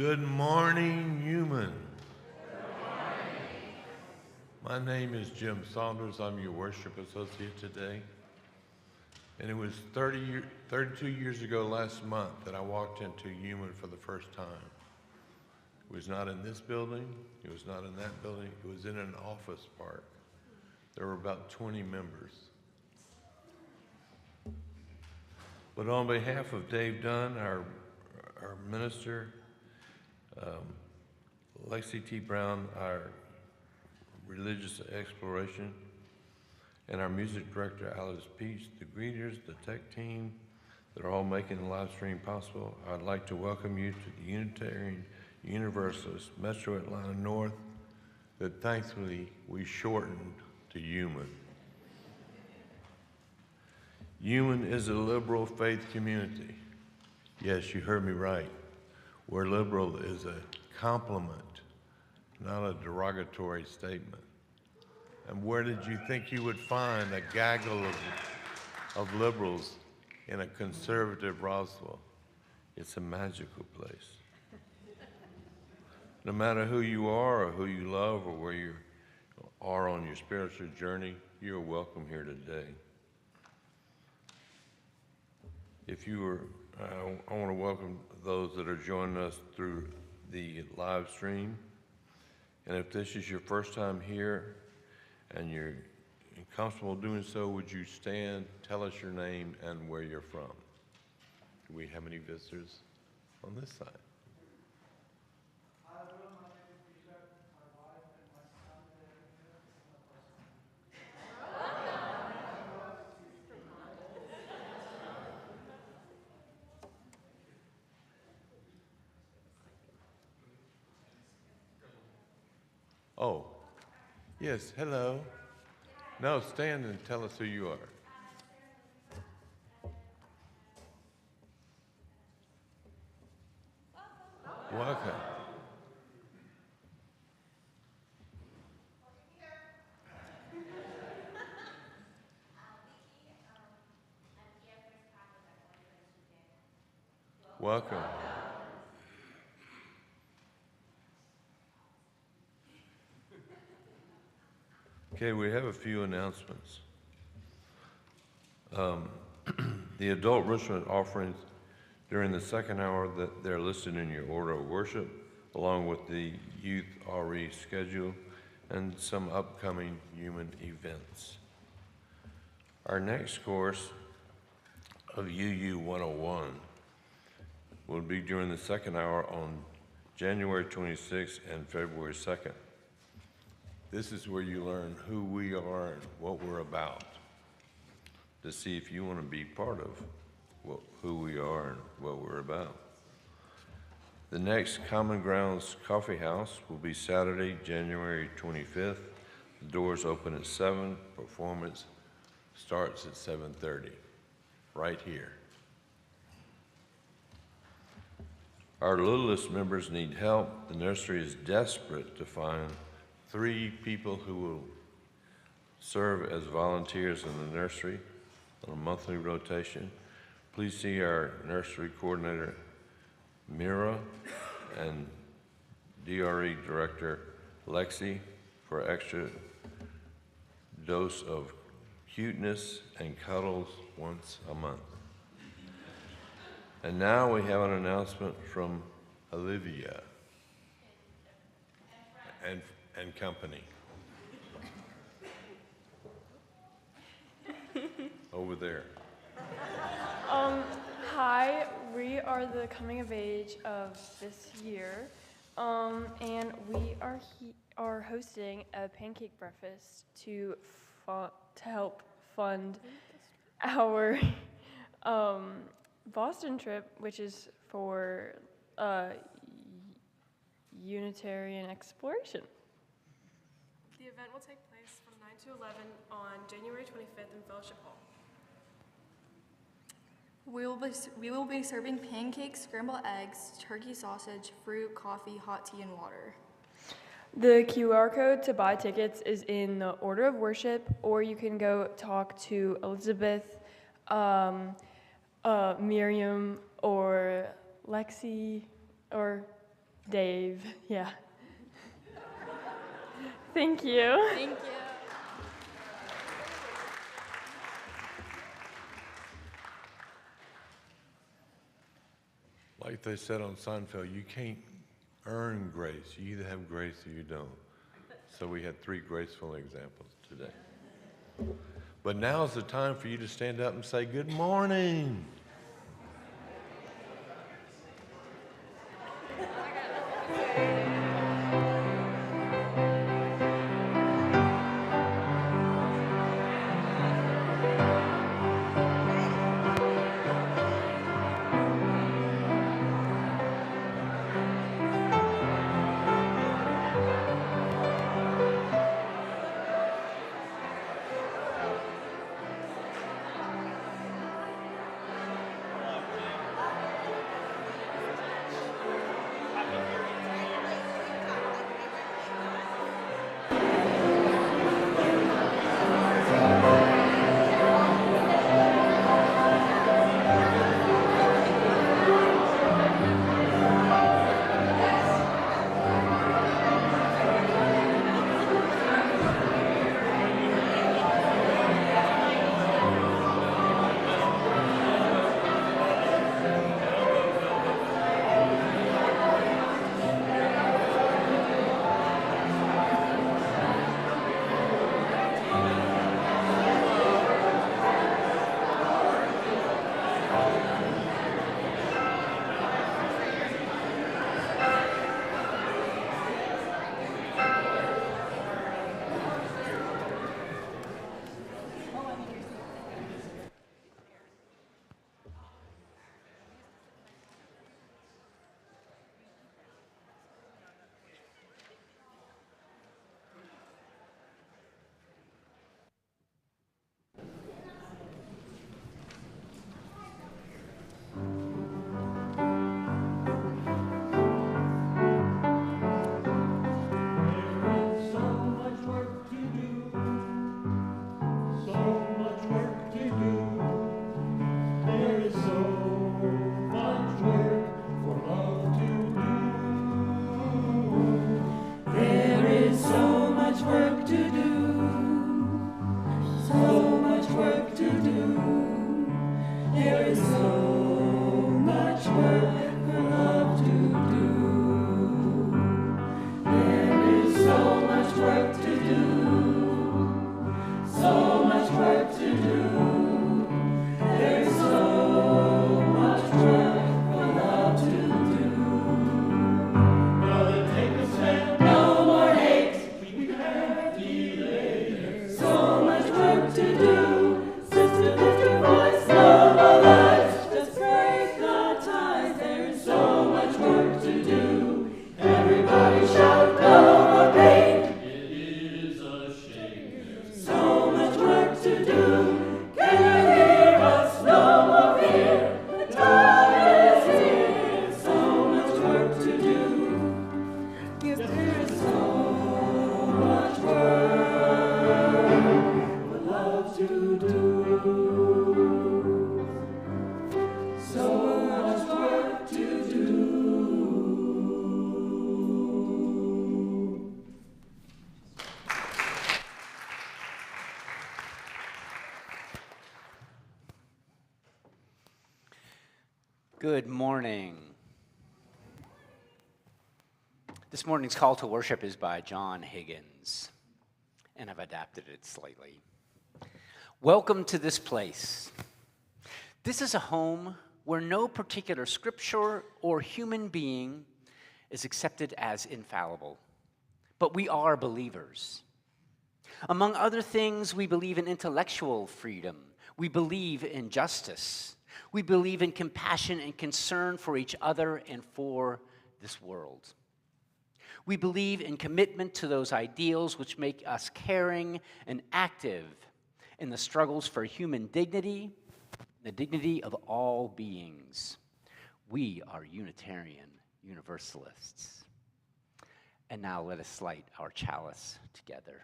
Good morning, UUMAN. My name is Jim Saunders. I'm your worship associate today. And it was 32 years ago last month that I walked into UUMAN for the first time. It was not in this building. It was not in that building. It was in an office park. There were about 20 members. But on behalf of Dave Dunn, our minister, Lexi T. Brown, our religious exploration, and our music director, Alice Peach, the greeters, the tech team that are all making the live stream possible, I'd like to welcome you to the Unitarian Universalist Metro Atlanta North that thankfully we shortened to UUMAN. UUMAN is a liberal faith community. Yes, you heard me right. Where liberal is a compliment, not a derogatory statement. And where did you think you would find a gaggle of liberals in a conservative Roswell? It's a magical place. No matter who you are or who you love or where you are on your spiritual journey, you're welcome here today. I want to welcome those that are joining us through the live stream. And if this is your first time here and you're comfortable doing so, would you stand, tell us your name and where you're from? Do we have any visitors on this side? Oh, yes, hello. No, stand and tell us who you are. Welcome. Welcome. Okay, we have a few announcements. The adult enrichment offerings during the second hour, that they're listed in your order of worship, along with the youth RE schedule and some upcoming UUMAN events. Our next course of UU 101 will be during the second hour on January 26th and February 2nd. This is where you learn who we are and what we're about, to see if you want to be part of who we are and what we're about. The next Common Grounds Coffee House will be Saturday, January 25th. The doors open at 7. Performance starts at 7:30, right here. Our littlest members need help. The nursery is desperate to find 3 people who will serve as volunteers in the nursery on a monthly rotation. Please see our nursery coordinator, Mira, and DRE director, Lexi, for extra dose of cuteness and cuddles once a month. And now we have an announcement from Olivia and company. Over there. Hi, we are the coming of age of this year, and we are hosting a pancake breakfast to help fund our Boston trip, which is for Unitarian exploration. The event will take place from 9 to 11 on January 25th in Fellowship Hall. We will be serving pancakes, scrambled eggs, turkey sausage, fruit, coffee, hot tea, and water. The QR code to buy tickets is in the order of worship, or you can go talk to Elizabeth, Miriam, or Lexi, or Dave, yeah. Thank you. Thank you. Like they said on Seinfeld, you can't earn grace. You either have grace or you don't. So we had 3 graceful examples today. But now is the time for you to stand up and say, good morning. Good morning. This morning's call to worship is by John Higgins, and I've adapted it slightly. Welcome to this place. This is a home where no particular scripture or human being is accepted as infallible, but we are believers. Among other things, we believe in intellectual freedom. We believe in justice. We believe in compassion and concern for each other and for this world. We believe in commitment to those ideals which make us caring and active in the struggles for human dignity, the dignity of all beings. We are Unitarian Universalists. And now let us light our chalice together.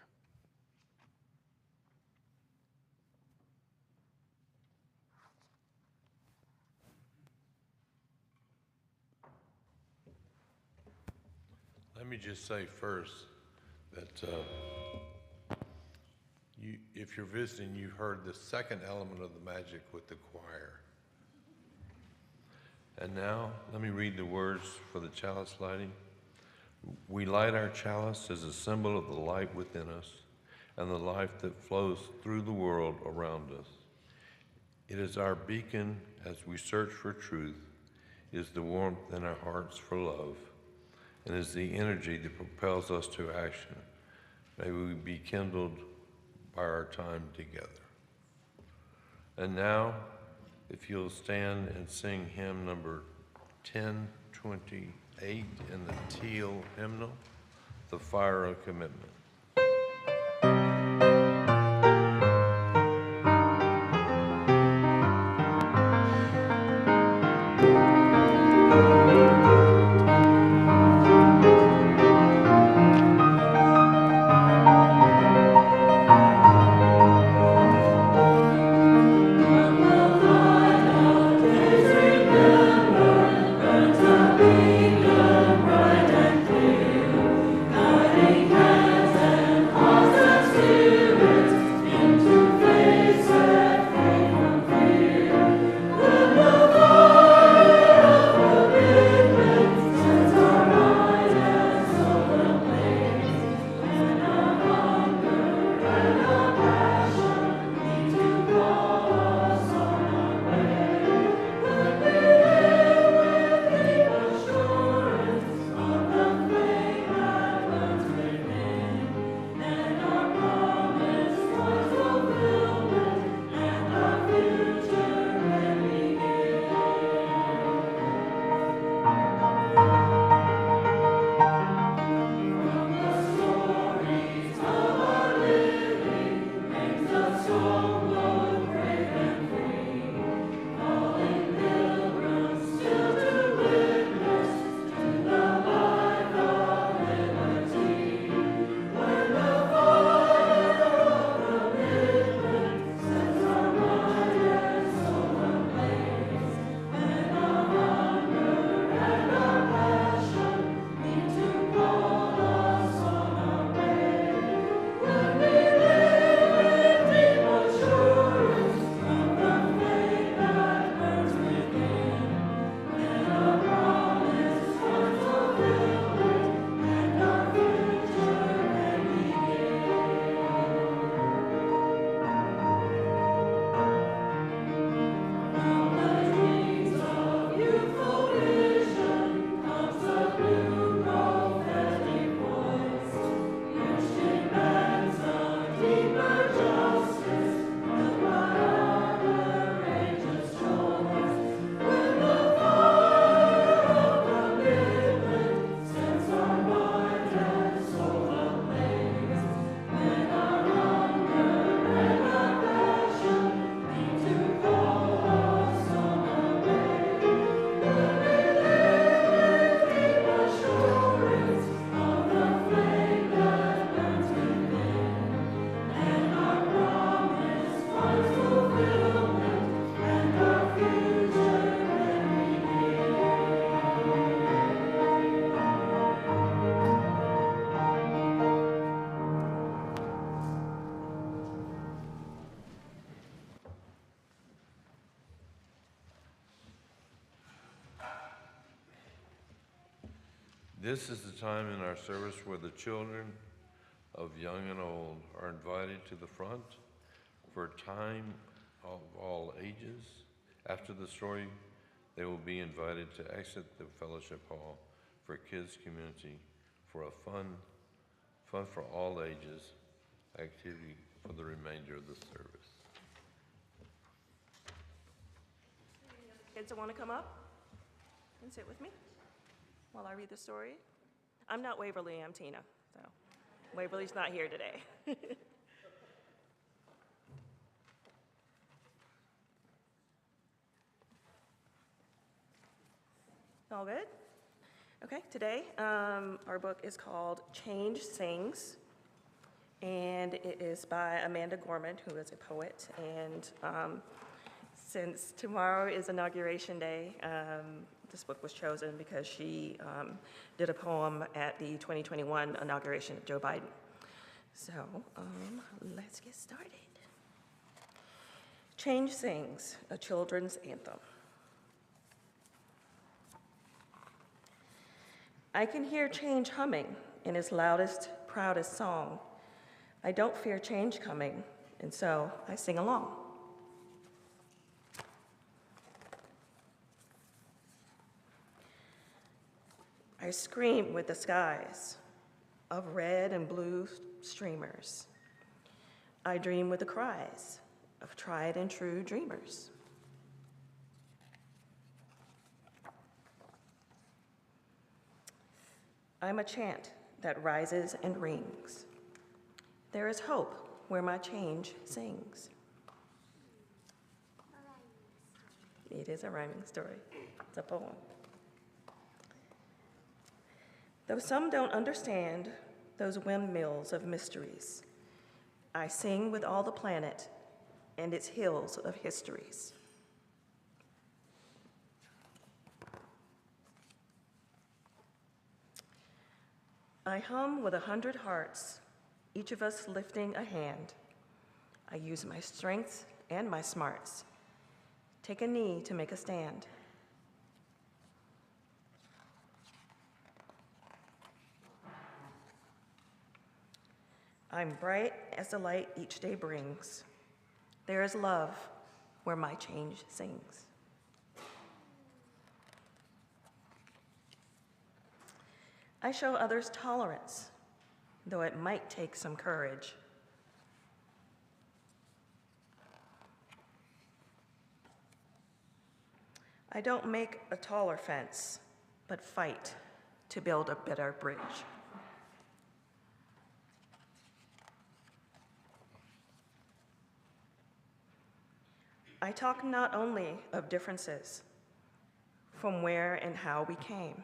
Let me just say first that if you're visiting, you've heard the second element of the magic with the choir. And now, let me read the words for the chalice lighting. We light our chalice as a symbol of the light within us and the life that flows through the world around us. It is our beacon as we search for truth, is the warmth in our hearts for love, and is the energy that propels us to action. May we be kindled by our time together. And now, if you'll stand and sing hymn number 1028 in the teal hymnal, The Fire of Commitment. This is the time in our service where the children of young and old are invited to the front for a time of all ages. After the story, they will be invited to exit the fellowship hall for kids community for a fun for all ages activity for the remainder of the service. Kids that want to come up and sit with me while I read the story. I'm not Waverly, I'm Tina. So Waverly's not here today. All good? Okay, today our book is called Change Sings, and it is by Amanda Gorman, who is a poet. And since tomorrow is Inauguration Day, This book was chosen because she did a poem at the 2021 inauguration of Joe Biden. So let's get started. Change Sings, a children's anthem. I can hear change humming in its loudest, proudest song. I don't fear change coming, and so I sing along. I scream with the skies of red and blue streamers. I dream with the cries of tried and true dreamers. I'm a chant that rises and rings. There is hope where my change sings. It is a rhyming story. It's a poem. Though some don't understand those windmills of mysteries, I sing with all the planet and its hills of histories. I hum with 100 hearts, each of us lifting a hand. I use my strength and my smarts. Take a knee to make a stand. I'm bright as the light each day brings. There is love where my change sings. I show others tolerance, though it might take some courage. I don't make a taller fence, but fight to build a better bridge. I talk not only of differences, from where and how we came.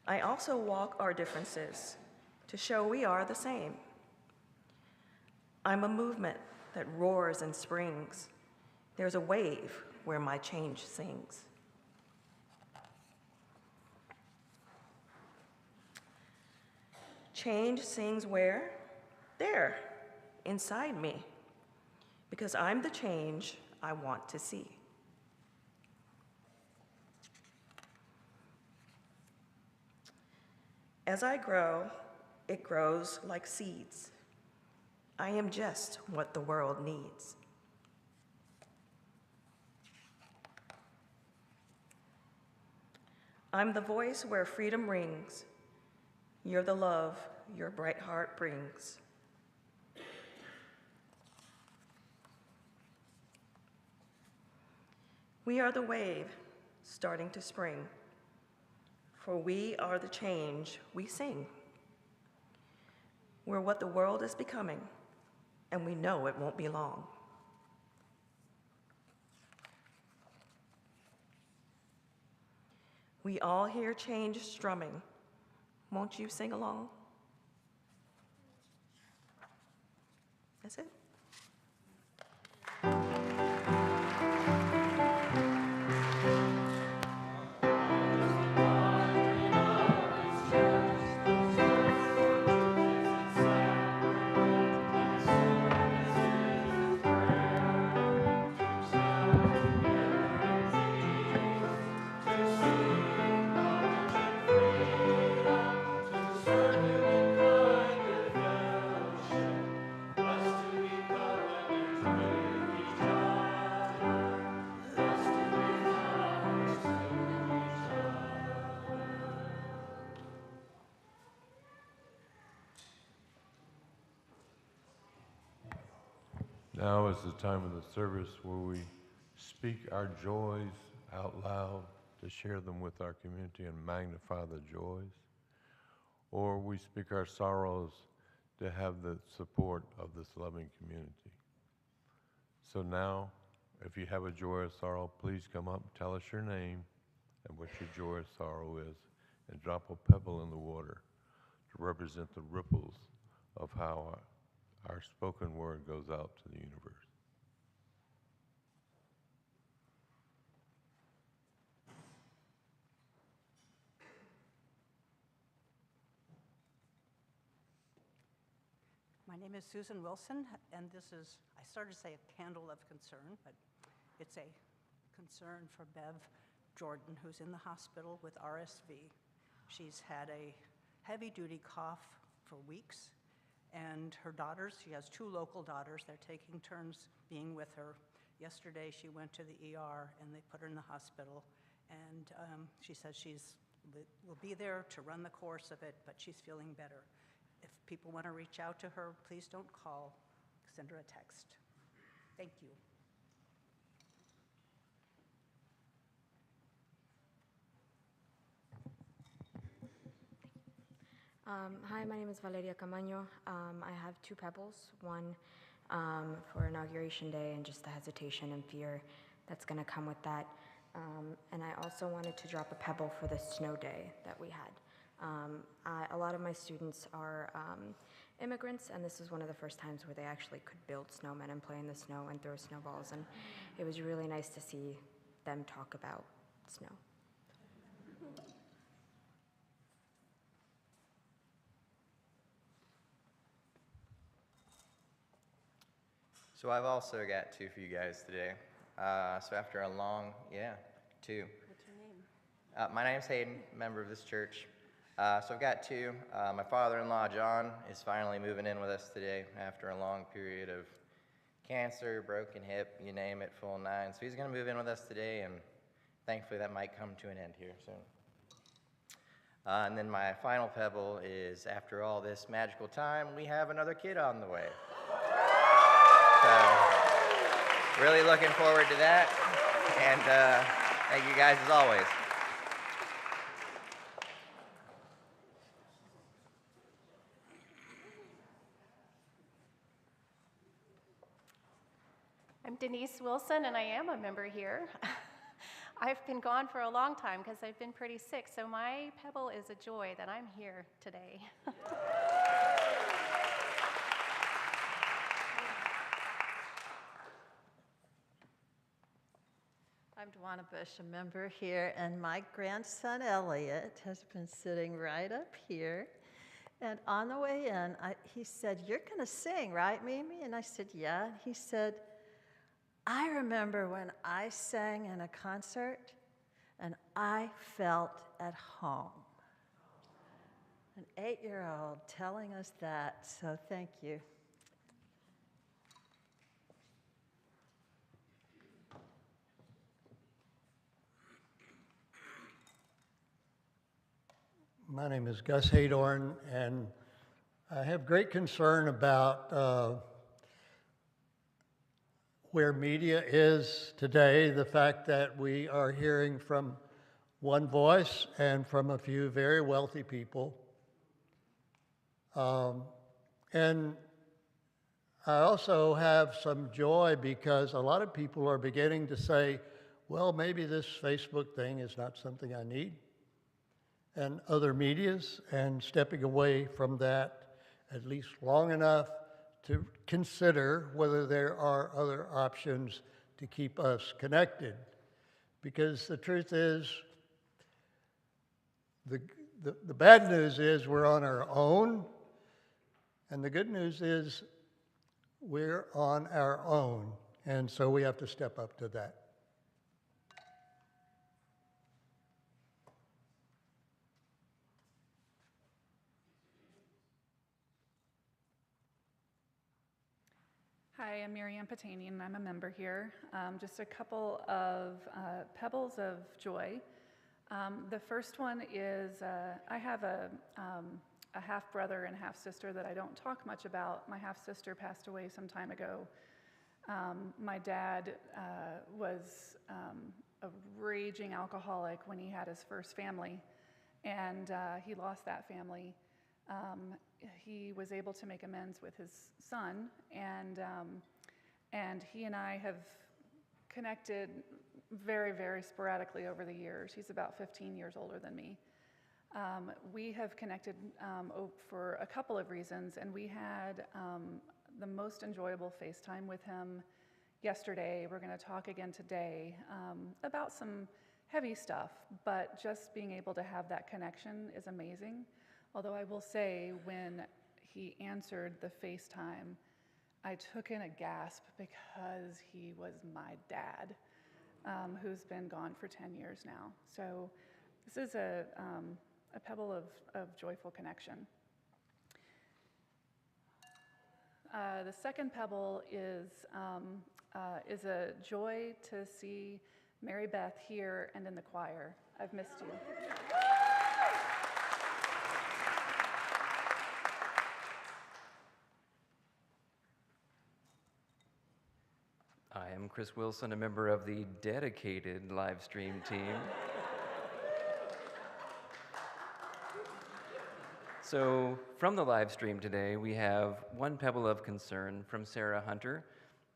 I also walk our differences to show we are the same. I'm a movement that roars and springs. There's a wave where my change sings. Change sings where? There, inside me, because I'm the change I want to see. As I grow, it grows like seeds. I am just what the world needs. I'm the voice where freedom rings. You're the love your bright heart brings. We are the wave starting to spring, for we are the change we sing. We're what the world is becoming, and we know it won't be long. We all hear change strumming. Won't you sing along? That's it. Now is the time of the service where we speak our joys out loud to share them with our community and magnify the joys, or we speak our sorrows to have the support of this loving community. So now, if you have a joy or sorrow, please come up, tell us your name and what your joy or sorrow is, and drop a pebble in the water to represent the ripples of how our spoken word goes out to the universe. My name is Susan Wilson, and this is, I started to say a candle of concern, but it's a concern for Bev Jordan, who's in the hospital with RSV. She's had a heavy-duty cough for weeks, and her daughters, she has 2 local daughters, they're taking turns being with her. Yesterday, she went to the ER, and they put her in the hospital, and she says will be there to run the course of it, but she's feeling better. If people want to reach out to her, please don't call, send her a text. Thank you. Hi, my name is Valeria Camaño. I have 2 pebbles, one for Inauguration Day and just the hesitation and fear that's going to come with that. And I also wanted to drop a pebble for the snow day that we had. A lot of my students are immigrants, and this is one of the first times where they actually could build snowmen and play in the snow and throw snowballs, and it was really nice to see them talk about snow. So I've also got 2 for you guys today. So after a long, 2. What's your name? My name's Hayden, member of this church. So I've got 2. My father-in-law, John, is finally moving in with us today after a long period of cancer, broken hip, you name it, full 9. So he's going to move in with us today, and thankfully that might come to an end here soon. And then my final pebble is, after all this magical time, we have another kid on the way. So, really looking forward to that, and thank you guys as always. I'm Denise Wilson, and I am a member here. I've been gone for a long time because I've been pretty sick, so my pebble is a joy that I'm here today. I'm Dwana Bush, a member here, and my grandson Elliot has been sitting right up here. And on the way in, he said, "You're going to sing, right, Mimi?" And I said, "Yeah." And he said, "I remember when I sang in a concert, and I felt at home." An 8-year-old telling us that, so thank you. My name is Gus Haydorn, and I have great concern about where media is today, the fact that we are hearing from one voice and from a few very wealthy people. And I also have some joy because a lot of people are beginning to say, well, maybe this Facebook thing is not something I need, and other medias, and stepping away from that at least long enough to consider whether there are other options to keep us connected. Because the truth is, the bad news is we're on our own, and the good news is we're on our own, and so we have to step up to that. Hi, I'm Marianne Patanian, and I'm a member here. Just a couple of pebbles of joy. The first one is I have a half-brother and half-sister that I don't talk much about. My half-sister passed away some time ago. My dad was a raging alcoholic when he had his first family, and he lost that family. He was able to make amends with his son, and he and I have connected very, very sporadically over the years. He's about 15 years older than me. We have connected for a couple of reasons, and we had the most enjoyable FaceTime with him yesterday. We're going to talk again today about some heavy stuff, but just being able to have that connection is amazing. Although I will say, when he answered the FaceTime, I took in a gasp because he was my dad, who's been gone for 10 years now. So this is a pebble of joyful connection. The second pebble is a joy to see Mary Beth here and in the choir. I've missed you. I am Chris Wilson, a member of the dedicated live stream team. So from the live stream today, we have one pebble of concern from Sarah Hunter.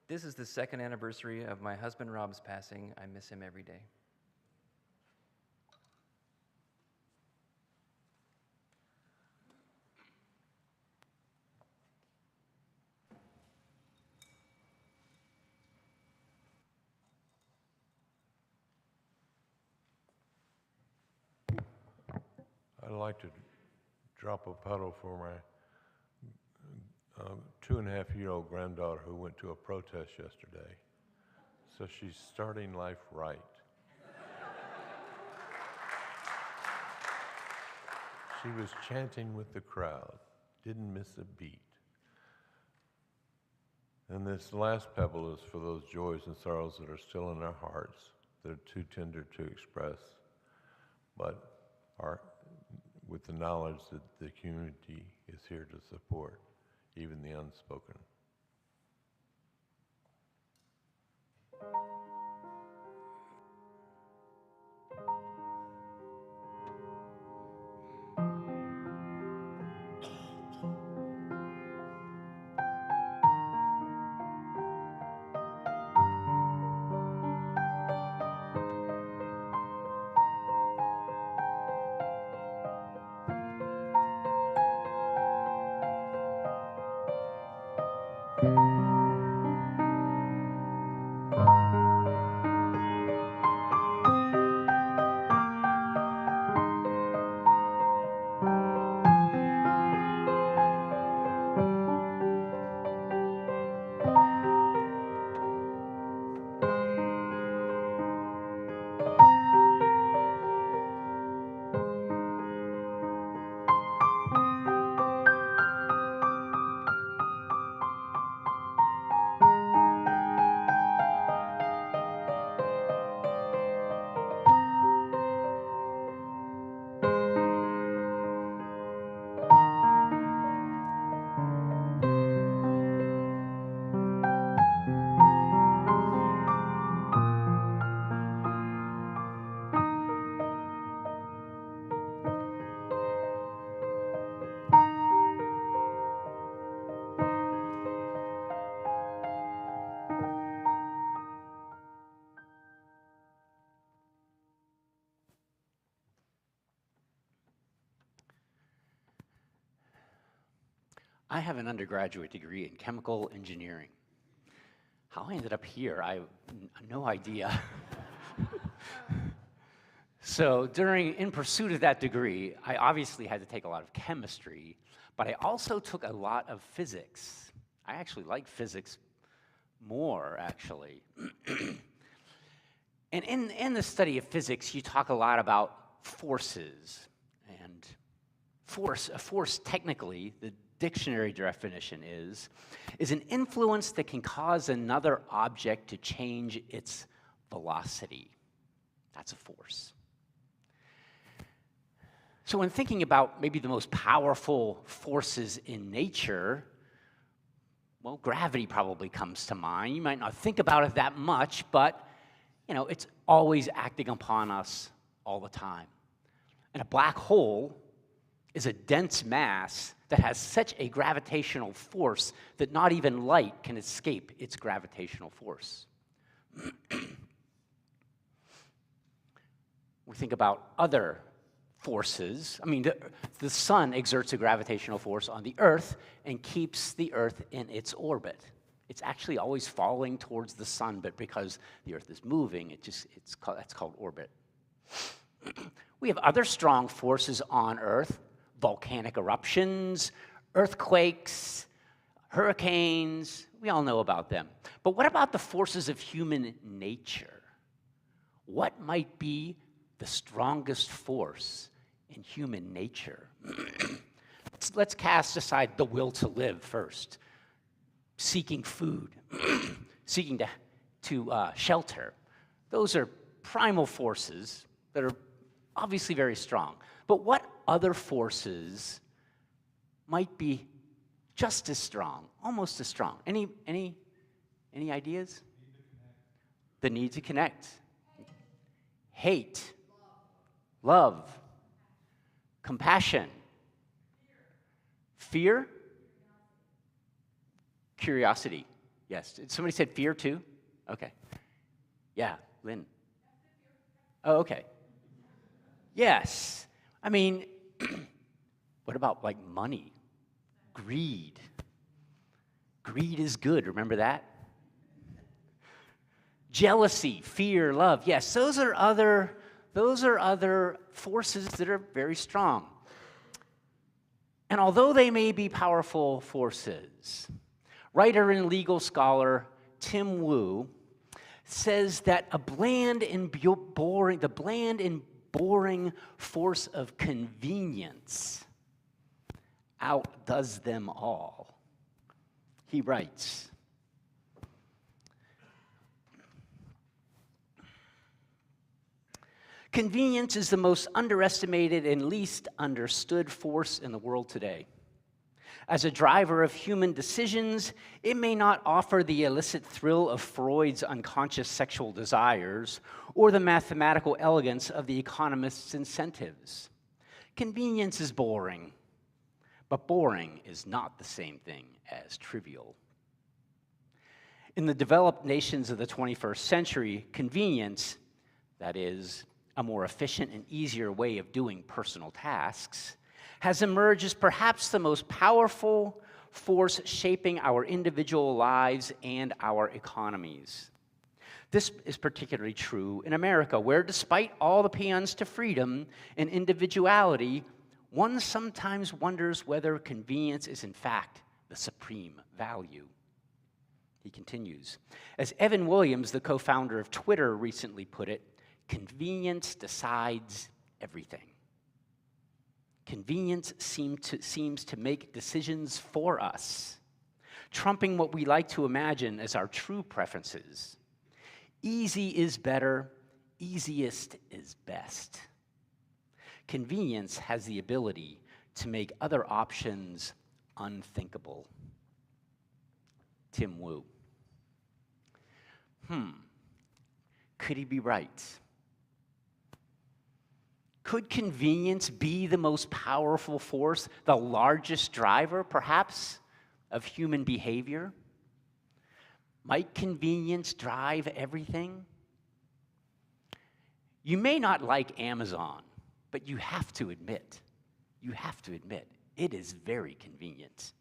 This is the 2nd anniversary of my husband Rob's passing. I miss him every day. I'd like to drop a pedal for my 2.5-year-old granddaughter who went to a protest yesterday. So she's starting life right. She was chanting with the crowd, didn't miss a beat. And this last pebble is for those joys and sorrows that are still in our hearts, that are too tender to express, but are with the knowledge that the community is here to support, even the unspoken. I have an undergraduate degree in chemical engineering. How I ended up here, I have no idea. So in pursuit of that degree, I obviously had to take a lot of chemistry, but I also took a lot of physics. I actually like physics more, actually. And in the study of physics, you talk a lot about forces. And a force technically, the dictionary definition is an influence that can cause another object to change its velocity. That's a force. So when thinking about maybe the most powerful forces in nature, well, gravity probably comes to mind. You might not think about it that much, but it's always acting upon us all the time. And a black hole is a dense mass that has such a gravitational force that not even light can escape its gravitational force. We think about other forces. I mean, the sun exerts a gravitational force on the Earth and keeps the Earth in its orbit. It's actually always falling towards the sun, but because the Earth is moving, that's called orbit. We have other strong forces on Earth: volcanic eruptions, earthquakes, hurricanes, we all know about them. But what about the forces of human nature? What might be the strongest force in human nature? Let's cast aside the will to live first. Seeking food, seeking to shelter. Those are primal forces that are obviously very strong. But what other forces might be just as strong, almost as strong? Any ideas? The need to connect. Hate. Love. Compassion. Fear. Curiosity. Yes. Somebody said fear too? Okay. Yeah, Lynn. Oh, okay. Yes. I mean, what about like money? Greed. Greed is good, remember that? Jealousy, fear, love. Yes, those are other forces that are very strong. And although they may be powerful forces, writer and legal scholar Tim Wu says that the bland and boring force of convenience outdoes them all. He writes, convenience is the most underestimated and least understood force in the world today. As a driver of human decisions, it may not offer the illicit thrill of Freud's unconscious sexual desires or the mathematical elegance of the economist's incentives. Convenience is boring, but boring is not the same thing as trivial. In the developed nations of the 21st century, convenience, that is, a more efficient and easier way of doing personal tasks, has emerged as perhaps the most powerful force shaping our individual lives and our economies. This is particularly true in America, where despite all the paeans to freedom and individuality, one sometimes wonders whether convenience is in fact the supreme value. He continues, as Evan Williams, the co-founder of Twitter, recently put it, convenience decides everything. Convenience seems to make decisions for us, trumping what we like to imagine as our true preferences. Easy is better, easiest is best. Convenience has the ability to make other options unthinkable. Tim Wu. Could he be right? Could convenience be the most powerful force, the largest driver, perhaps, of human behavior? Might convenience drive everything? You may not like Amazon, but you have to admit, it is very convenient.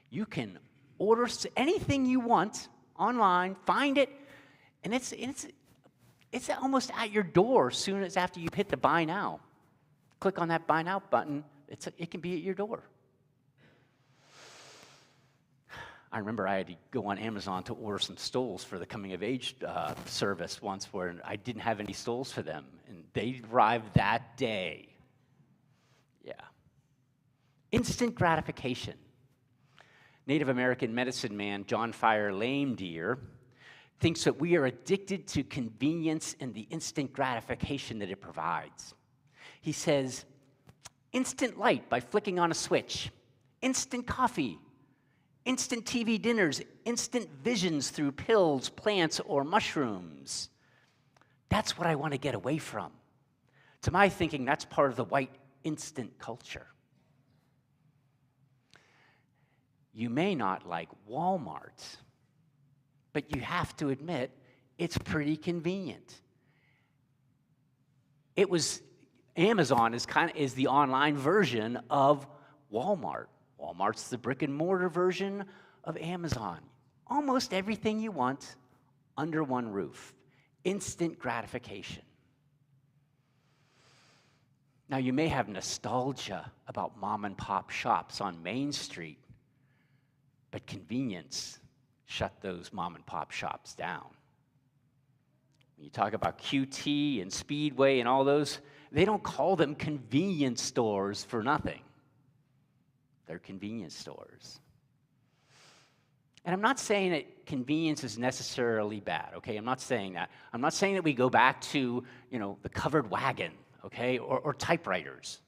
You can order anything you want online, find it, and it's almost at your door as soon as after you hit the buy now. Click on that buy now button, it can be at your door. I remember I had to go on Amazon to order some stoles for the coming of age service once where I didn't have any stoles for them, and they arrived that day. Yeah. Instant gratification. Native American medicine man John Fire Lame Deer thinks that we are addicted to convenience and the instant gratification that it provides. He says, instant light by flicking on a switch, instant coffee, instant TV dinners, instant visions through pills, plants, or mushrooms. That's what I want to get away from. To my thinking, that's part of the white instant culture. You may not like Walmart, but you have to admit it's pretty convenient. Amazon is the online version of Walmart. Walmart's the brick and mortar version of Amazon. Almost everything you want under one roof. Instant gratification. Now, you may have nostalgia about mom and pop shops on Main Street, but convenience shut those mom and pop shops down. When you talk about QT and Speedway and all those, they don't call them convenience stores for nothing. They're convenience stores. And I'm not saying that convenience is necessarily bad, okay? I'm not saying that. I'm not saying that we go back to, the covered wagon, okay, or typewriters.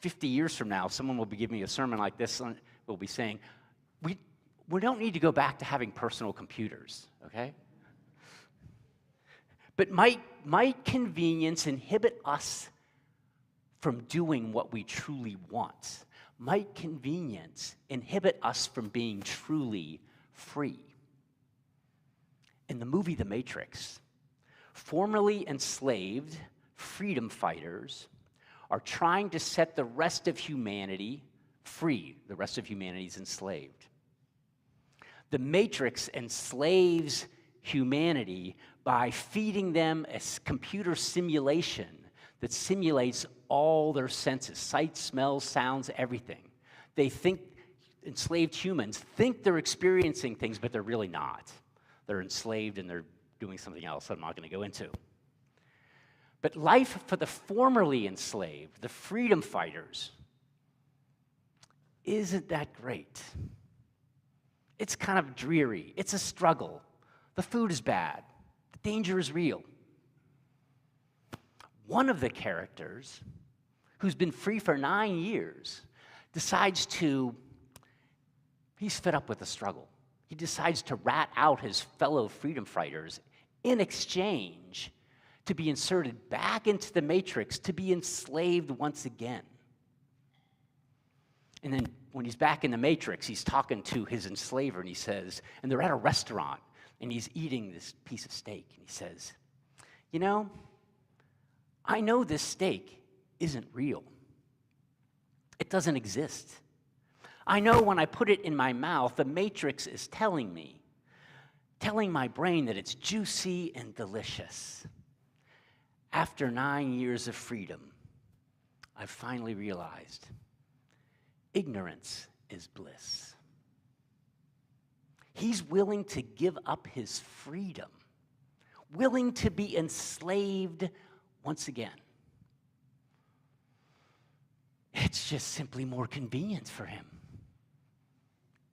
50 years from now, someone will be giving me a sermon like this, and will be saying, we don't need to go back to having personal computers, okay? But might convenience inhibit us from doing what we truly want? Might convenience inhibit us from being truly free? In the movie The Matrix, formerly enslaved freedom fighters are trying to set the rest of humanity free. The rest of humanity is enslaved. The Matrix enslaves humanity by feeding them a computer simulation that simulates all their senses, sight, smell, sounds, everything. They think, enslaved humans think they're experiencing things, but they're really not. They're enslaved and they're doing something else I'm not going to go into. But life for the formerly enslaved, the freedom fighters, isn't that great. It's kind of dreary. It's a struggle. The food is bad. The danger is real. One of the characters, who's been free for 9 years, he's fed up with the struggle. He decides to rat out his fellow freedom fighters in exchange to be inserted back into the Matrix, to be enslaved once again. And then when he's back in the Matrix, he's talking to his enslaver, and he says, and they're at a restaurant, and he's eating this piece of steak, and he says, I know this steak isn't real. It doesn't exist. I know when I put it in my mouth, the Matrix is telling my brain that it's juicy and delicious. After 9 years of freedom, I've finally realized ignorance is bliss. He's willing to give up his freedom, willing to be enslaved once again. It's just simply more convenient for him.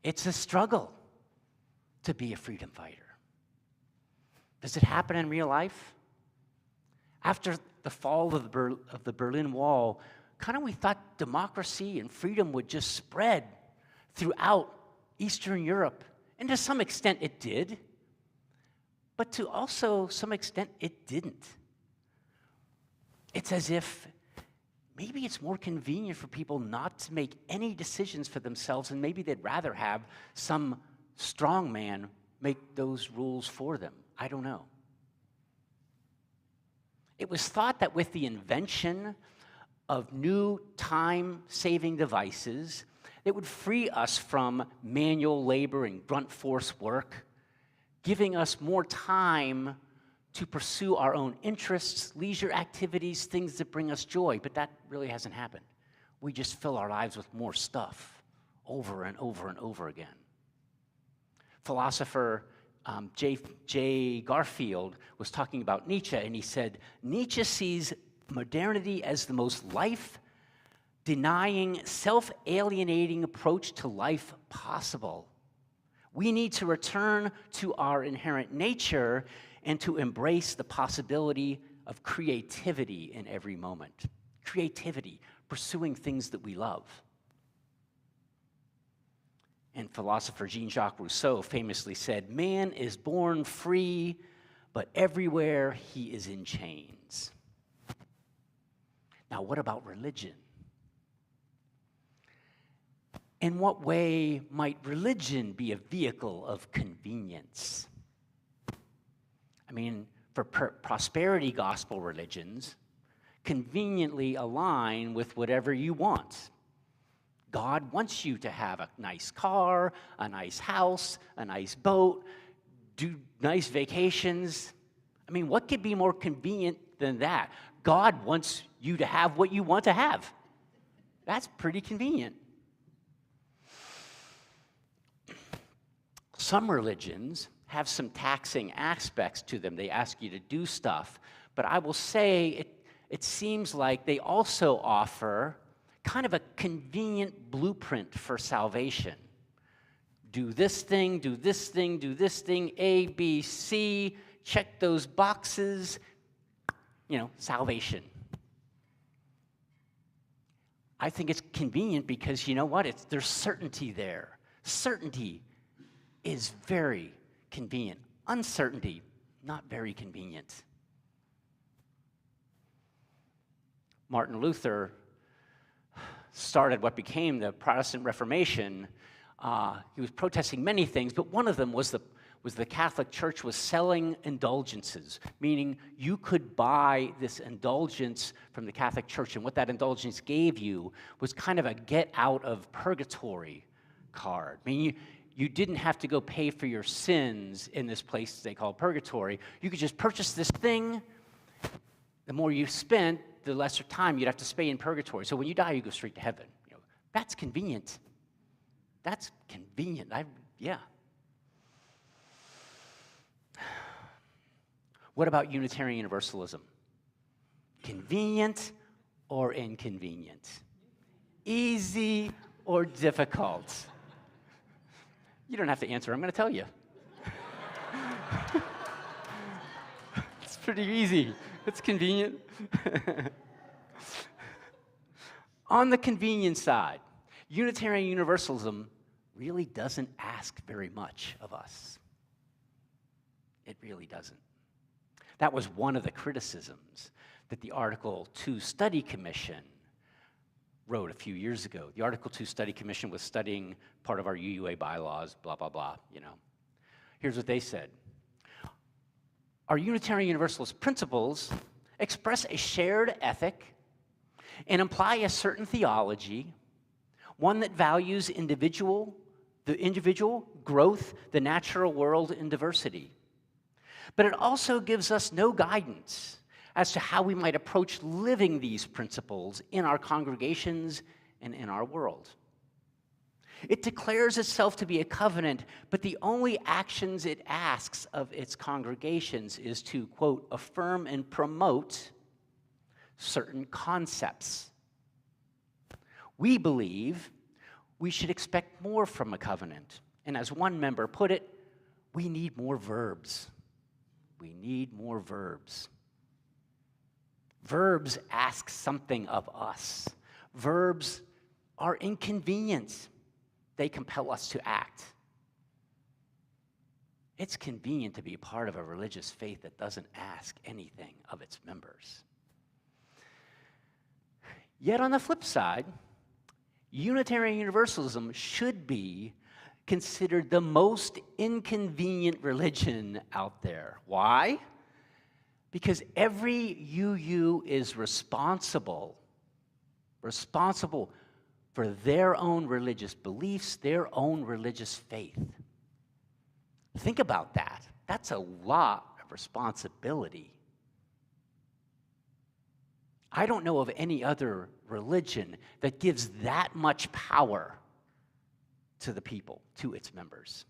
It's a struggle to be a freedom fighter. Does it happen in real life? After the fall of the Berlin Wall, we thought democracy and freedom would just spread throughout Eastern Europe. And to some extent it did. But to also some extent it didn't. It's as if maybe it's more convenient for people not to make any decisions for themselves, and maybe they'd rather have some strong man make those rules for them. I don't know. It was thought that with the invention of new time-saving devices, it would free us from manual labor and grunt force work, giving us more time to pursue our own interests, leisure activities, things that bring us joy. But that really hasn't happened. We just fill our lives with more stuff over and over and over again. Philosopher J. Garfield was talking about Nietzsche, and he said, Nietzsche sees modernity as the most life-denying, self-alienating approach to life possible. We need to return to our inherent nature and to embrace the possibility of creativity in every moment. Creativity, pursuing things that we love. And philosopher Jean-Jacques Rousseau famously said, man is born free, but everywhere he is in chains. Now, what about religion? In what way might religion be a vehicle of convenience? For prosperity gospel religions conveniently align with whatever you want. God wants you to have a nice car, a nice house, a nice boat, do nice vacations. What could be more convenient than that? God wants you to have what you want to have. That's pretty convenient. Some religions have some taxing aspects to them. They ask you to do stuff. But I will say it seems like they also offer kind of a convenient blueprint for salvation. Do this thing, do this thing, do this thing, A, B, C, check those boxes, salvation. I think it's convenient because you know what? There's certainty there. Certainty is very convenient. Uncertainty, not very convenient. Martin Luther started what became the Protestant Reformation. He was protesting many things, but one of them was the Catholic Church was selling indulgences, meaning you could buy this indulgence from the Catholic Church, and what that indulgence gave you was kind of a get out of purgatory card. I mean, you didn't have to go pay for your sins in this place they call purgatory. You could just purchase this thing. The more you spent, the lesser time you'd have to spend in purgatory. So when you die, you go straight to heaven. That's convenient. That's convenient. Yeah. What about Unitarian Universalism? Convenient or inconvenient? Easy or difficult? You don't have to answer. I'm going to tell you. It's pretty easy. It's convenient. On the convenience side, Unitarian Universalism really doesn't ask very much of us. It really doesn't. That was one of the criticisms that the Article 2 Study Commission wrote a few years ago. The Article 2 Study Commission was studying part of our UUA bylaws, blah, blah, blah, Here's what they said. Our Unitarian Universalist principles express a shared ethic and imply a certain theology, one that values the individual, growth, the natural world, and diversity. But it also gives us no guidance as to how we might approach living these principles in our congregations and in our world. It declares itself to be a covenant, but the only actions it asks of its congregations is to, quote, affirm and promote certain concepts. We believe we should expect more from a covenant. And as one member put it, we need more verbs. We need more verbs. Verbs ask something of us. Verbs are inconvenient. They compel us to act. It's convenient to be part of a religious faith that doesn't ask anything of its members. Yet on the flip side, Unitarian Universalism should be considered the most inconvenient religion out there. Why? Because every UU is responsible for their own religious beliefs, their own religious faith. Think about that. That's a lot of responsibility. I don't know of any other religion that gives that much power to the people, to its members.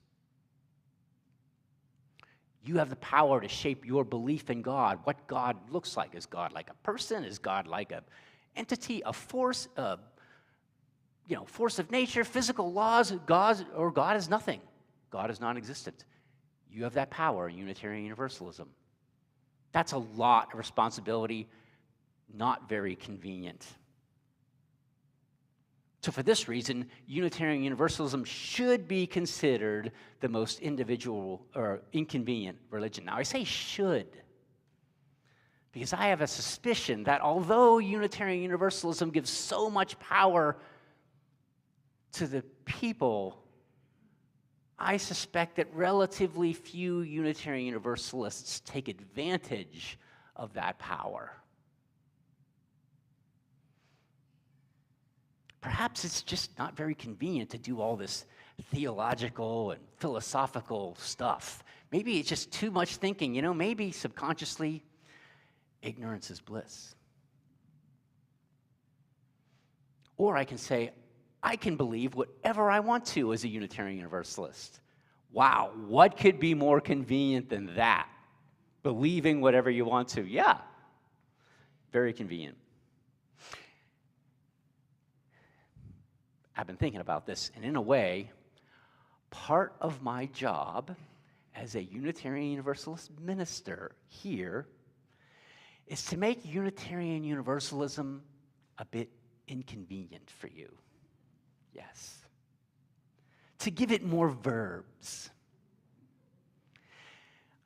You have the power to shape your belief in God, what God looks like. Is God like a person? Is God like an entity, a force, force of nature, physical laws? God is nothing. God is non-existent. You have that power in Unitarian Universalism. That's a lot of responsibility, not very convenient. So for this reason, Unitarian Universalism should be considered the most individual or inconvenient religion. Now, I say should, because I have a suspicion that although Unitarian Universalism gives so much power to the people, I suspect that relatively few Unitarian Universalists take advantage of that power. Perhaps it's just not very convenient to do all this theological and philosophical stuff. Maybe it's just too much thinking. Maybe subconsciously, ignorance is bliss. Or I can say, I can believe whatever I want to as a Unitarian Universalist. Wow, what could be more convenient than that? Believing whatever you want to. Yeah, very convenient. I've been thinking about this, and in a way, part of my job as a Unitarian Universalist minister here is to make Unitarian Universalism a bit inconvenient for you. Yes. To give it more verbs.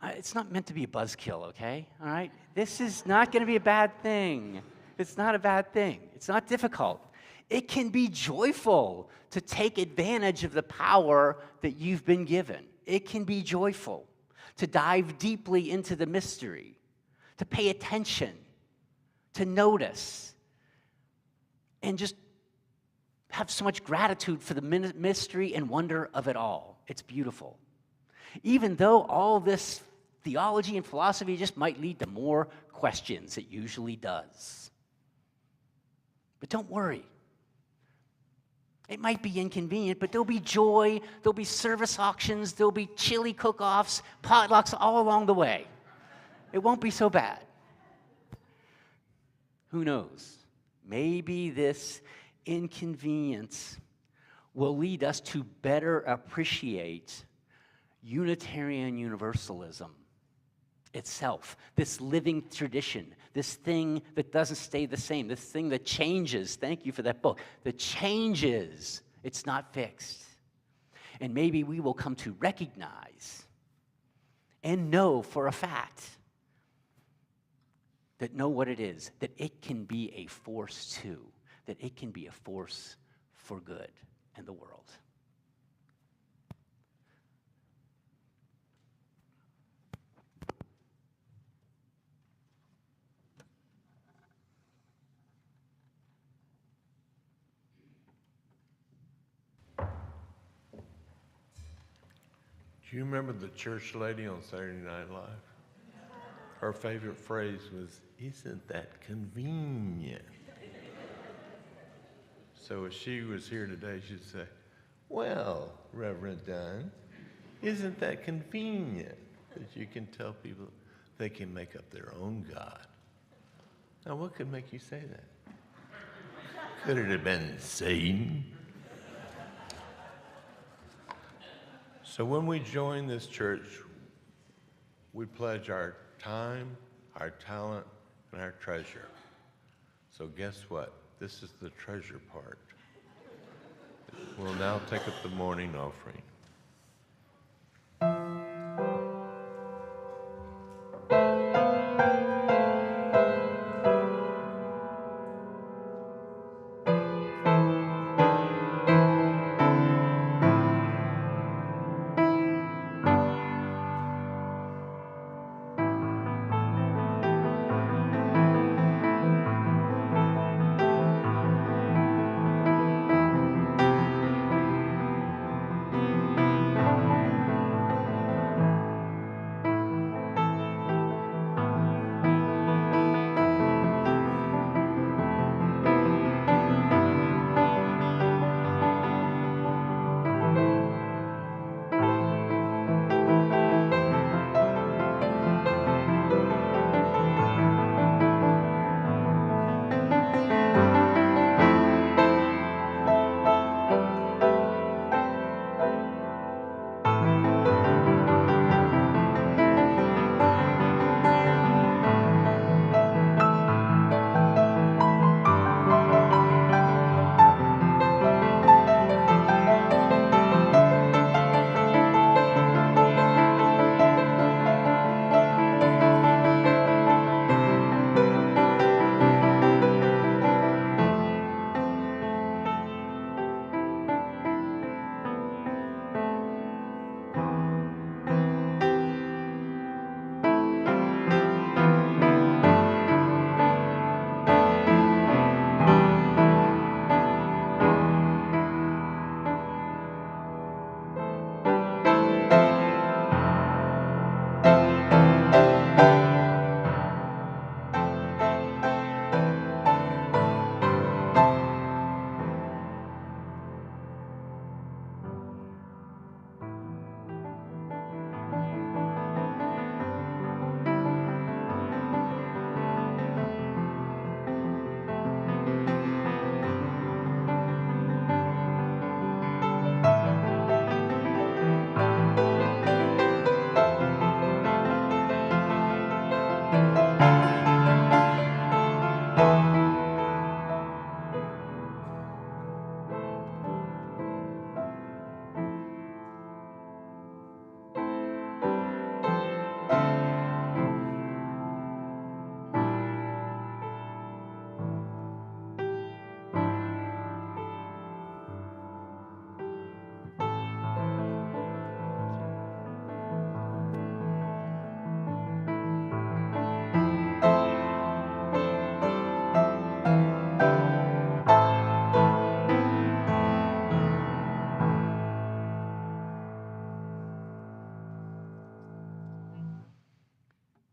It's not meant to be a buzzkill, okay? All right? This is not going to be a bad thing. It's not a bad thing. It's not difficult. It can be joyful to take advantage of the power that you've been given. It can be joyful to dive deeply into the mystery, to pay attention, to notice, and just have so much gratitude for the mystery and wonder of it all. It's beautiful. Even though all this theology and philosophy just might lead to more questions, it usually does. But don't worry. It might be inconvenient, but there'll be joy, there'll be service auctions, there'll be chili cook-offs, potlucks all along the way. It won't be so bad. Who knows? Maybe this inconvenience will lead us to better appreciate Unitarian Universalism itself, this living tradition, this thing that doesn't stay the same, this thing that changes. Thank you for that book. That changes. It's not fixed. And maybe we will come to recognize and know for a fact that know what it is, that it can be a force too, that it can be a force for good in the world. Do you remember the church lady on Saturday Night Live? Her favorite phrase was, "Isn't that convenient?" So if she was here today, she'd say, "Well, Reverend Dunn, isn't that convenient that you can tell people they can make up their own God?" Now, what could make you say that? Could it have been Satan? So when we join this church, we pledge our time, our talent, and our treasure. So guess what? This is the treasure part. We'll now take up the morning offering.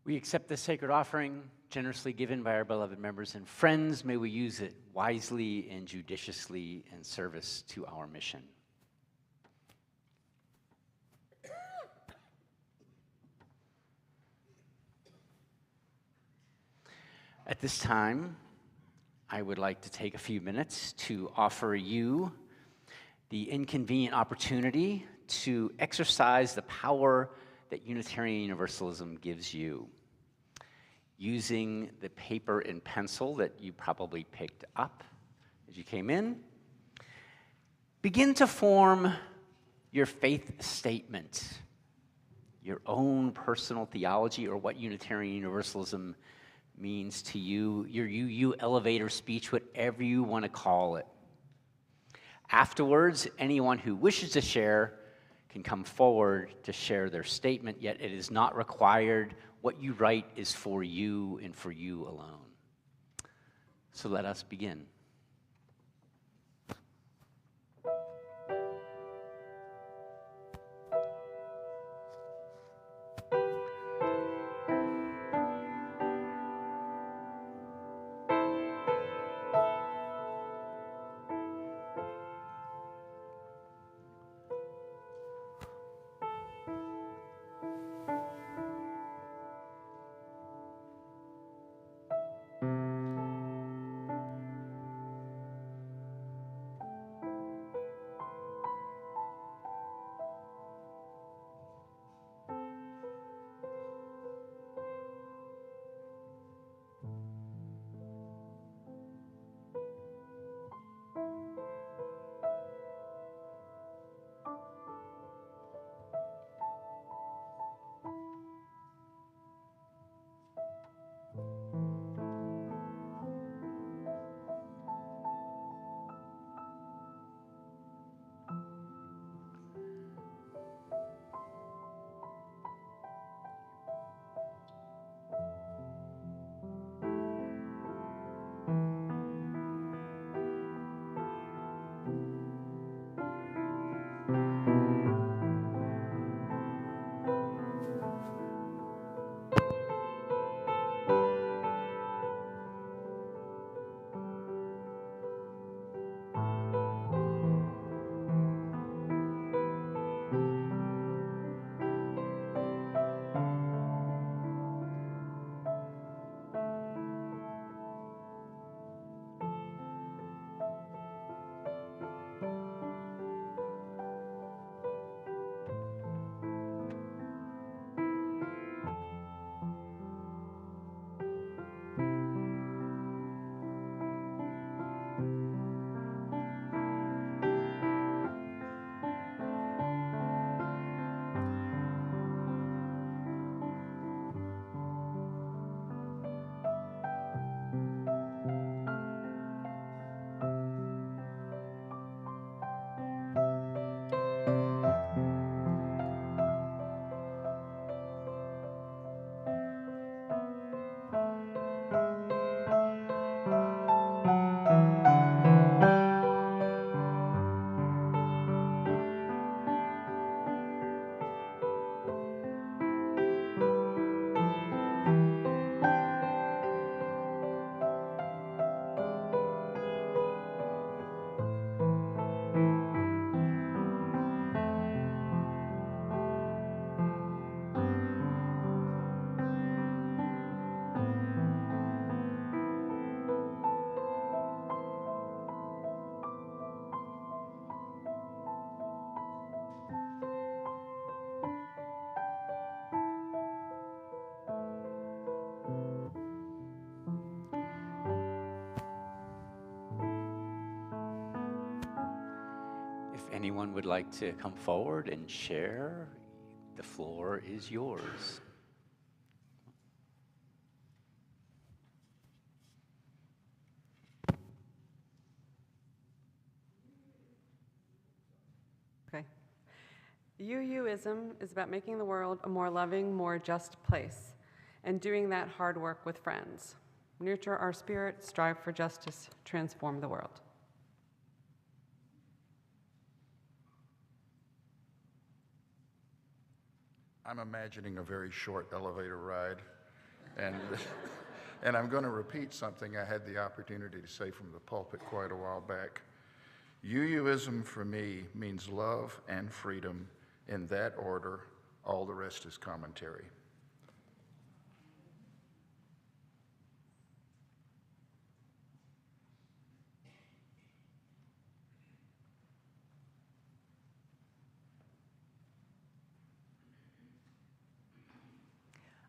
We accept this sacred offering, generously given by our beloved members and friends. May we use it wisely and judiciously in service to our mission. At this time, I would like to take a few minutes to offer you the inconvenient opportunity to exercise the power that Unitarian Universalism gives you. Using the paper and pencil that you probably picked up as you came in, begin to form your faith statement, your own personal theology, or what Unitarian Universalism means to you, your UU elevator speech, whatever you want to call it. Afterwards, anyone who wishes to share can come forward to share their statement, yet it is not required. What you write is for you and for you alone. So let us begin. Anyone would like to come forward and share, the floor is yours. Okay. UUism is about making the world a more loving, more just place, and doing that hard work with friends. Nurture our spirit, strive for justice, transform the world. I'm imagining a very short elevator ride And, and I'm going to repeat something I had the opportunity to say from the pulpit quite a while back. UUism for me means love and freedom in that order. All the rest is commentary.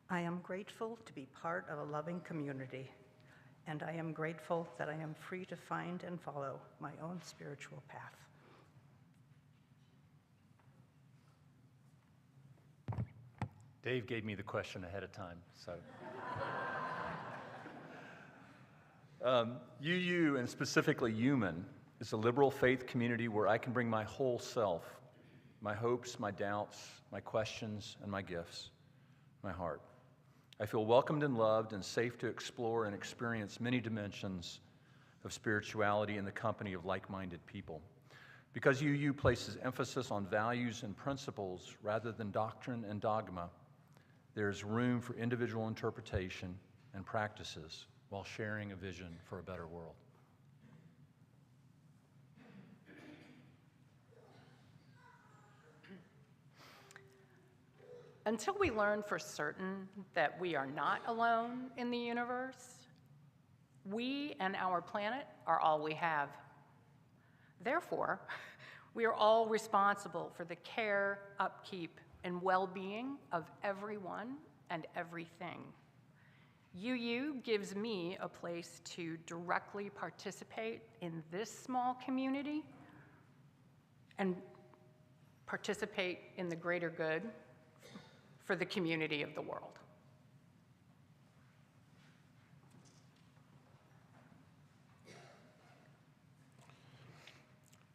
I am grateful to be part of a loving community, and I am grateful that I am free to find and follow my own spiritual path. Dave gave me the question ahead of time, so. UU, and specifically UUMAN, is a liberal faith community where I can bring my whole self, my hopes, my doubts, my questions, and my gifts, my heart. I feel welcomed and loved and safe to explore and experience many dimensions of spirituality in the company of like-minded people. Because UU places emphasis on values and principles rather than doctrine and dogma, there is room for individual interpretation and practices while sharing a vision for a better world. Until we learn for certain that we are not alone in the universe, we and our planet are all we have. Therefore, we are all responsible for the care, upkeep, and well-being of everyone and everything. UU gives me a place to directly participate in this small community and participate in the greater good for the community of the world.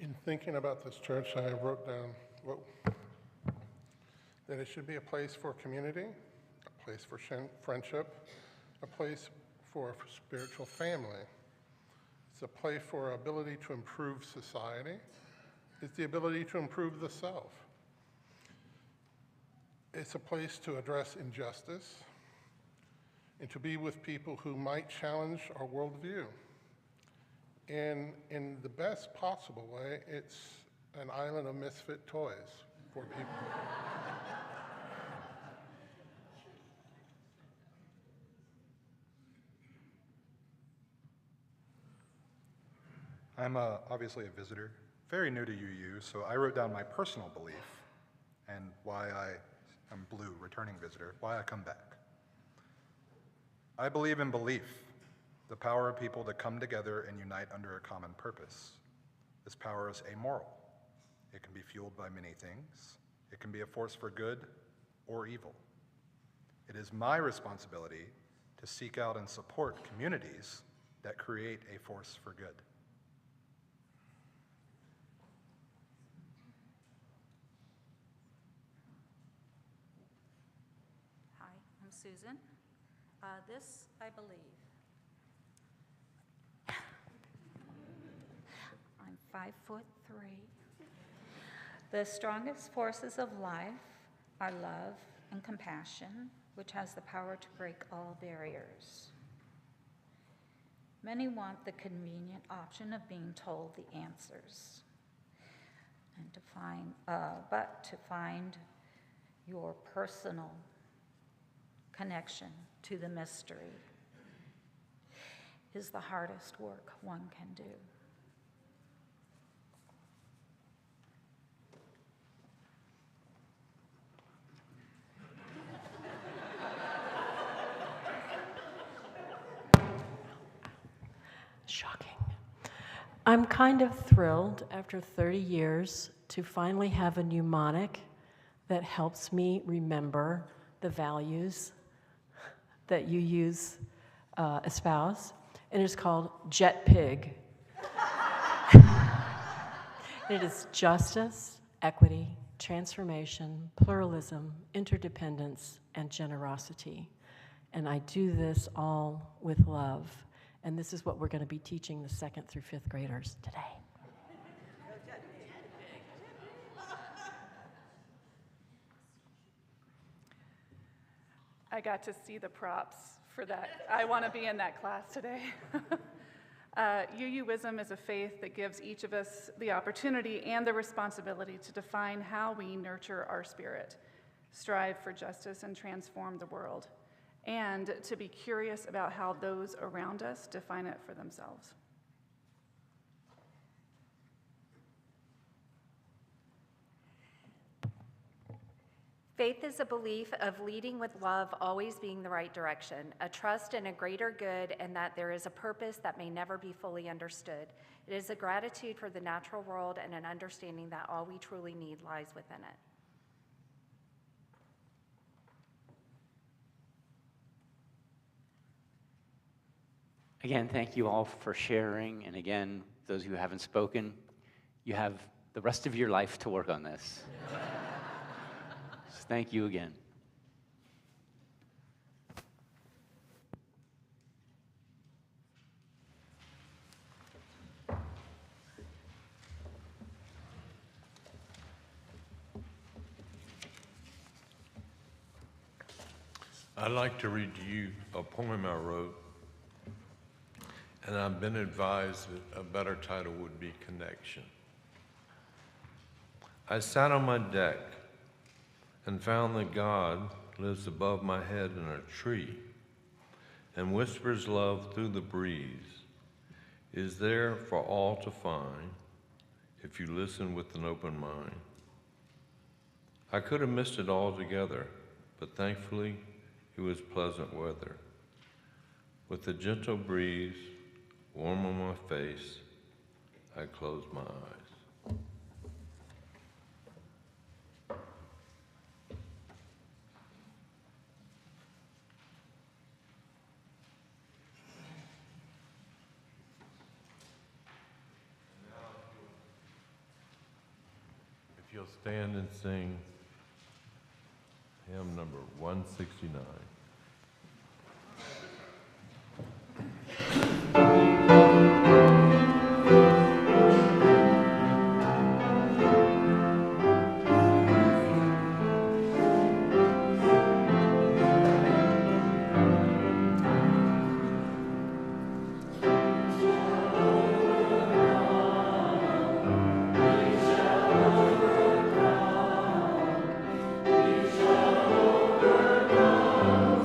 In thinking about this church, I wrote down that it should be a place for community, a place for friendship, a place for spiritual family. It's a place for ability to improve society. It's the ability to improve the self. It's a place to address injustice and to be with people who might challenge our worldview. And in the best possible way, it's an island of misfit toys for people. I'm obviously a visitor, very new to UU, so I wrote down my personal belief and why I'm blue, returning visitor, why I come back. I believe in belief, the power of people to come together and unite under a common purpose. This power is amoral. It can be fueled by many things. It can be a force for good or evil. It is my responsibility to seek out and support communities that create a force for good. Hi, I'm Susan. This I believe. I'm 5'3". The strongest forces of life are love and compassion, which has the power to break all barriers. Many want the convenient option of being told the answers, and but to find your personal connection to the mystery is the hardest work one can do. Shocking. I'm kind of thrilled after 30 years to finally have a mnemonic that helps me remember the values that you espouse, and it's called Jet Pig. It is justice, equity, transformation, pluralism, interdependence, and generosity. And I do this all with love. And this is what we're going to be teaching the 2nd through 5th graders today. I got to see the props for that. I want to be in that class today. UUism is a faith that gives each of us the opportunity and the responsibility to define how we nurture our spirit, strive for justice, and transform the world, and to be curious about how those around us define it for themselves. Faith is a belief of leading with love, always being the right direction, a trust in a greater good, and that there is a purpose that may never be fully understood. It is a gratitude for the natural world and an understanding that all we truly need lies within it. Again, thank you all for sharing. And again, those who haven't spoken, you have the rest of your life to work on this. So thank you again. I'd like to read to you a poem I wrote, and I've been advised that a better title would be Connection. I sat on my deck and found that God lives above my head in a tree and whispers love through the breeze, is there for all to find if you listen with an open mind. I could have missed it altogether, but thankfully it was pleasant weather. With a gentle breeze warm on my face, I closed my eyes. If you'll stand and sing hymn number 169. Overcome.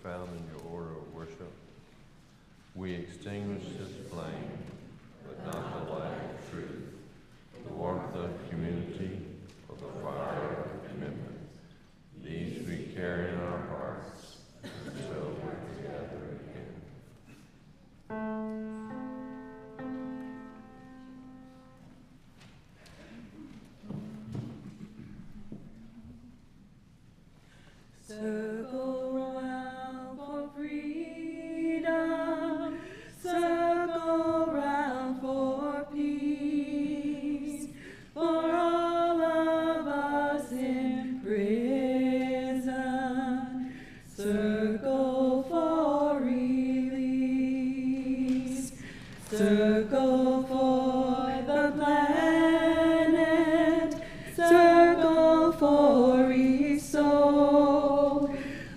found in your order of worship. We extinguish this flame, but not the light of truth, the warmth of community, or the fire of commitment. These we carry in our hearts until we're together again. Circle round for freedom, circle round for peace, for all of us in prison, circle for release, circle for the planet, circle for restore,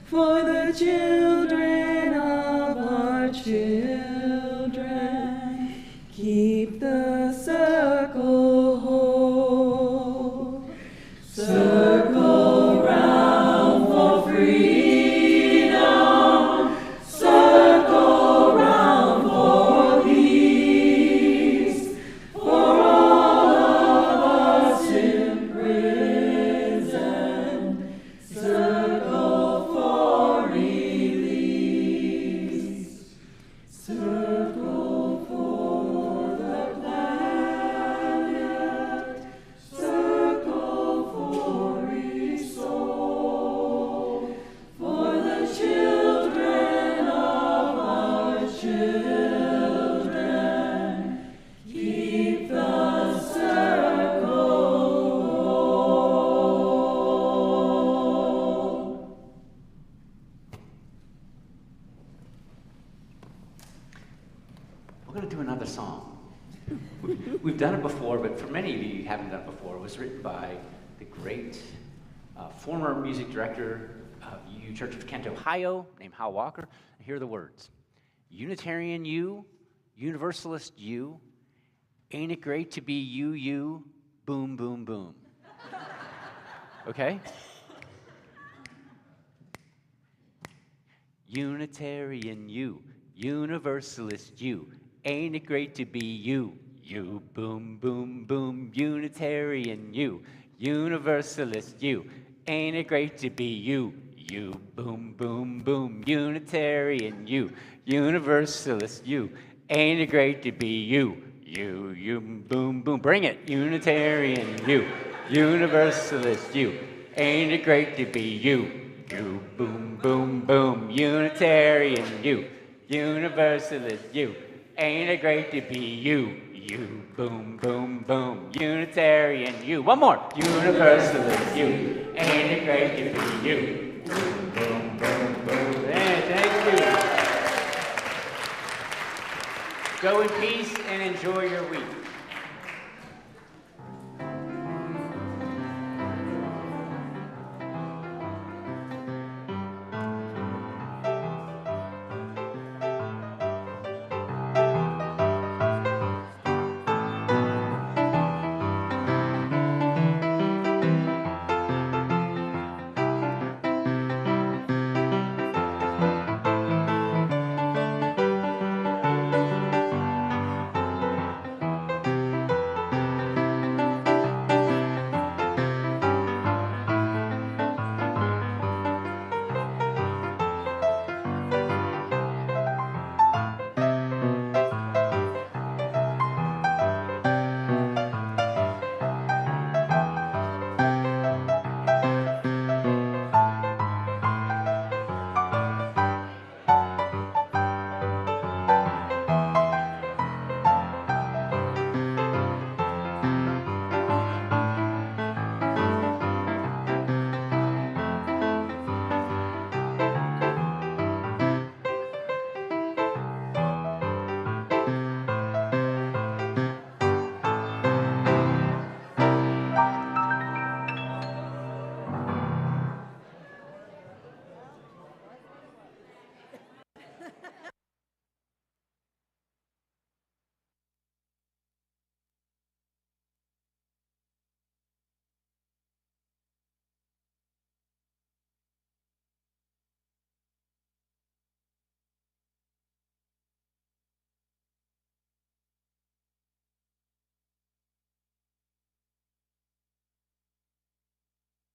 for the children of our children, keep the circle whole. Circle round for freedom, circle round for peace, for all of us in prison, circle for release, circle for the planet, circle for restore, for the children of our children, keep the circle whole. We're going to do another song. We've done it before, but for many of you who haven't done it before, it was written by the great former music director of UU Church of Kent, Ohio, named Hal Walker. Here are the words. Unitarian you, Universalist you, ain't it great to be you, boom, boom, boom. Okay? Unitarian you, Universalist you, ain't it great to be you, boom, boom, boom. Unitarian you, Universalist you, ain't it great to be you, boom, boom, boom. Unitarian you, Universalist you, ain't it great to be you, boom, boom. Bring it. Unitarian you, Universalist you, ain't it great to be you, boom, boom, boom. Unitarian you, Universalist you, ain't it great to be you, boom, boom, boom. Unitarian you. One more. Universalist you, ain't it great to be you, boom, boom, boom, boom. Hey, thank you. Go in peace and enjoy your week.